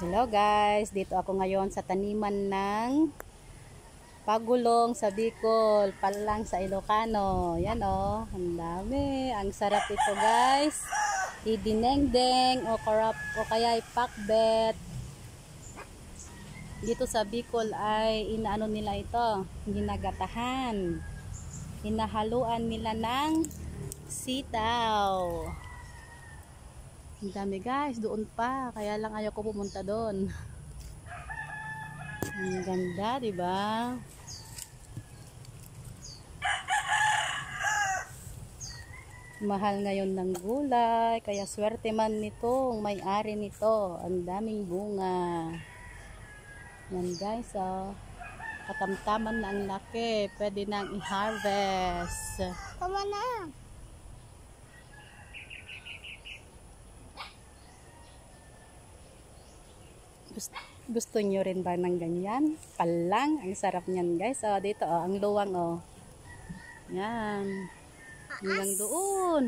Hello guys, dito ako ngayon sa taniman ng pagulong sa Bicol, palang sa Ilocano. Yan oh, ang dami. Ang sarap ito guys. Idinengdeng o kaya pakbet. Dito sa Bicol ay inaano nila ito, ginagatahan. Hinahaluan nila ng sitaw. Ang dami guys, doon pa. Kaya lang ayaw ko pumunta doon. Ang ganda, di ba? Mahal ngayon ng gulay, kaya swerte man nito, may-ari nito. Ang daming bunga. Yan guys, oh. Katamtaman na ang laki. Pwede nang i-harvest. Tama na. Gusto nyo rin ba ng ganyan? Palang, ang sarap niyan guys. Oh, dito oh, ang luwang oh. Yan. Hanggang doon.